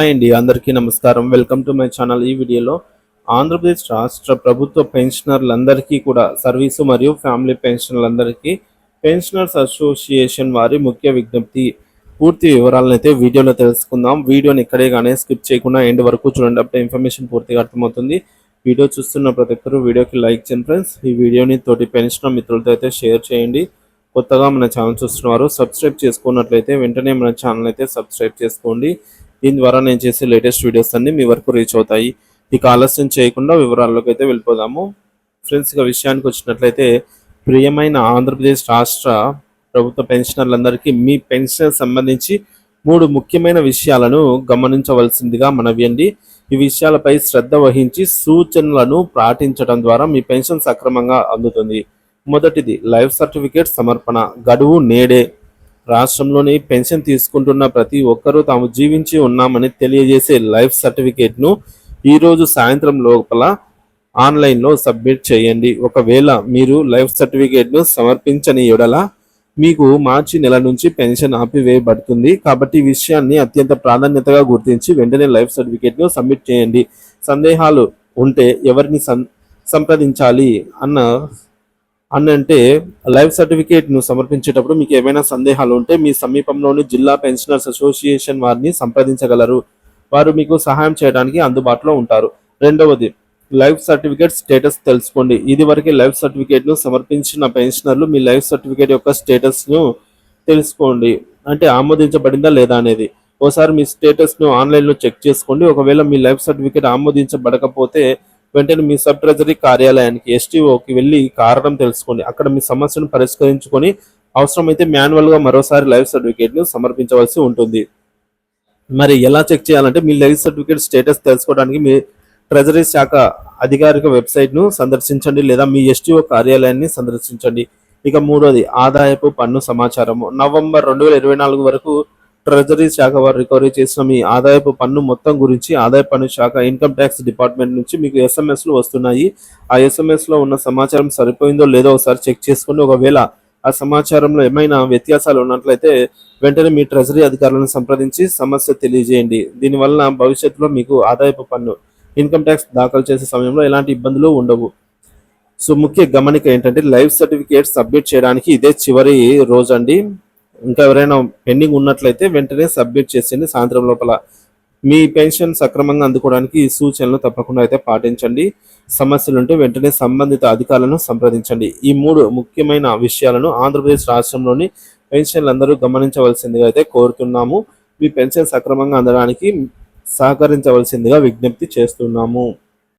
Hi అండి, అందరికీ నమస్కారం. Welcome to my channel. ఈ వీడియోలో ఆంధ్రప్రదేశ్ రాష్ట్ర ప్రభుత్వ పెన్షనర్లందరికీ కూడా సర్వీసు మరియు ఫ్యామిలీ పెన్షనర్లందరికీ పెన్షనర్స్ అసోసియేషన్ వారి ముఖ్య విజ్ఞప్తి. పూర్తి వివరాలను అయితే వీడియోలో తెలుసుకుందాం. వీడియోని ఇక్కడే కానీ స్కిప్ చేయకుండా ఎండ్ వరకు చూడండి. అప్పుడే ఇన్ఫర్మేషన్ పూర్తిగా అర్థమవుతుంది. వీడియో చూస్తున్న ప్రతి ఒక్కరు వీడియోకి లైక్ చేయండి ఫ్రెండ్స్. ఈ వీడియోని తోటి పెన్షనర్ మిత్రులతో అయితే షేర్ చేయండి. కొత్తగా మన ఛానల్ చూస్తున్నారు సబ్స్క్రైబ్ చేసుకున్నట్లయితే వెంటనే మన ఛానల్ అయితే సబ్స్క్రైబ్ చేసుకోండి. దీని ద్వారా నేను చేసే లేటెస్ట్ వీడియోస్ అన్ని మీ వరకు రీచ్ అవుతాయి. ఇక ఆలస్యం చేయకుండా వివరాల్లోకి అయితే వెళ్ళిపోదాము. ఫ్రెండ్స్, ఇక విషయానికి వచ్చినట్లయితే, ప్రియమైన ఆంధ్రప్రదేశ్ రాష్ట్ర ప్రభుత్వ పెన్షనర్లందరికీ మీ పెన్షన్ సంబంధించి 3 ముఖ్యమైన విషయాలను గమనించవలసిందిగా మనవి అండి. ఈ విషయాలపై శ్రద్ధ వహించి సూచనలను పాటించడం ద్వారా మీ పెన్షన్ సక్రమంగా అందుతుంది. మొదటిది, లైఫ్ సర్టిఫికేట్ సమర్పణ. గడువు నేడే. రాష్ట్రంలోని పెన్షన్ తీసుకుంటున్న ప్రతి ఒక్కరూ తాము జీవించి ఉన్నామని తెలియజేసే లైఫ్ సర్టిఫికేట్ను ఈరోజు సాయంత్రం లోపల ఆన్లైన్లో సబ్మిట్ చేయండి. ఒకవేళ మీరు లైఫ్ సర్టిఫికేట్ను సమర్పించని యెడల మీకు మార్చి నెల నుంచి పెన్షన్ ఆపివేయబడుతుంది. కాబట్టి ఈ విషయాన్ని అత్యంత ప్రాధాన్యతగా గుర్తించి వెంటనే లైఫ్ సర్టిఫికేట్ను సబ్మిట్ చేయండి. సందేహాలు ఉంటే ఎవరిని సంప్రదించాలి అంటే లైఫ్ సర్టిఫికేట్ను సమర్పించేటప్పుడు మీకు ఏమైనా సందేహాలు ఉంటే మీ సమీపంలోని జిల్లా పెన్షనర్స్ అసోసియేషన్ వారిని సంప్రదించగలరు. వారు మీకు సహాయం చేయడానికి అందుబాటులో ఉంటారు. రెండవది, లైఫ్ సర్టిఫికేట్ స్టేటస్ తెలుసుకోండి. ఇదివరకే లైఫ్ సర్టిఫికేట్ను సమర్పించిన పెన్షనర్లు మీ లైఫ్ సర్టిఫికేట్ యొక్క స్టేటస్ను తెలుసుకోండి. అంటే ఆమోదించబడిందా లేదా అనేది. ఓసారి మీ స్టేటస్ను ఆన్లైన్లో చెక్ చేసుకోండి. ఒకవేళ మీ లైఫ్ సర్టిఫికేట్ ఆమోదించబడకపోతే వెంటనే మీ సబ్ ట్రెజరీ కార్యాలయానికి ఎస్టీఓకి వెళ్ళి కారణం తెలుసుకోండి. అక్కడ మీ సమస్యను పరిష్కరించుకొని అవసరమైతే మాన్యువల్గా మరోసారి లైఫ్ సర్టిఫికేట్ను సమర్పించవలసి ఉంటుంది. మరి ఎలా చెక్ చేయాలంటే, మీ లైఫ్ సర్టిఫికేట్ స్టేటస్ తెలుసుకోవడానికి మీ ట్రెజరీ శాఖ అధికారిక వెబ్సైట్ను సందర్శించండి లేదా మీ ఎస్టీఓ కార్యాలయాన్ని సందర్శించండి. ఇక మూడోది, ఆదాయపు పన్ను సమాచారము. నవంబర్ 2024 వరకు ట్రెజరీ శాఖ వారు రికవరీ చేసిన మీ ఆదాయపు పన్ను మొత్తం గురించి ఆదాయ పన్ను శాఖ ఇన్కమ్ ట్యాక్స్ డిపార్ట్మెంట్ నుంచి మీకు ఎస్ఎంఎస్లు వస్తున్నాయి. ఆ ఎస్ఎంఎస్లో ఉన్న సమాచారం సరిపోయిందో లేదో ఒకసారి చెక్ చేసుకోండి. ఒకవేళ ఆ సమాచారంలో ఏమైనా వ్యత్యాసాలు ఉన్నట్లయితే వెంటనే మీ ట్రెజరీ అధికారులను సంప్రదించి సమస్య తెలియజేయండి. దీనివల్ల భవిష్యత్తులో మీకు ఆదాయపు పన్ను ఇన్కమ్ ట్యాక్స్ దాఖలు చేసే సమయంలో ఎలాంటి ఇబ్బందులు ఉండవు. సో ముఖ్య గమనిక ఏంటంటే, లైఫ్ సర్టిఫికేట్ సబ్మిట్ చేయడానికి ఇదే చివరి రోజు అండి. ఇంకా ఎవరైనా పెండింగ్ ఉన్నట్లయితే వెంటనే సబ్మిట్ చేసేయండి సాయంత్రం లోపల. మీ పెన్షన్ సక్రమంగా అందుకోవడానికి ఈ సూచనలు తప్పకుండా అయితే పాటించండి. సమస్యలుంటే వెంటనే సంబంధిత అధికారులను సంప్రదించండి. ఈ 3 ముఖ్యమైన విషయాలను ఆంధ్రప్రదేశ్ రాష్ట్రంలోని పెన్షన్లందరూ గమనించవలసిందిగా అయితే కోరుతున్నాము. మీ పెన్షన్ సక్రమంగా అందడానికి సహకరించవలసిందిగా విజ్ఞప్తి చేస్తున్నాము.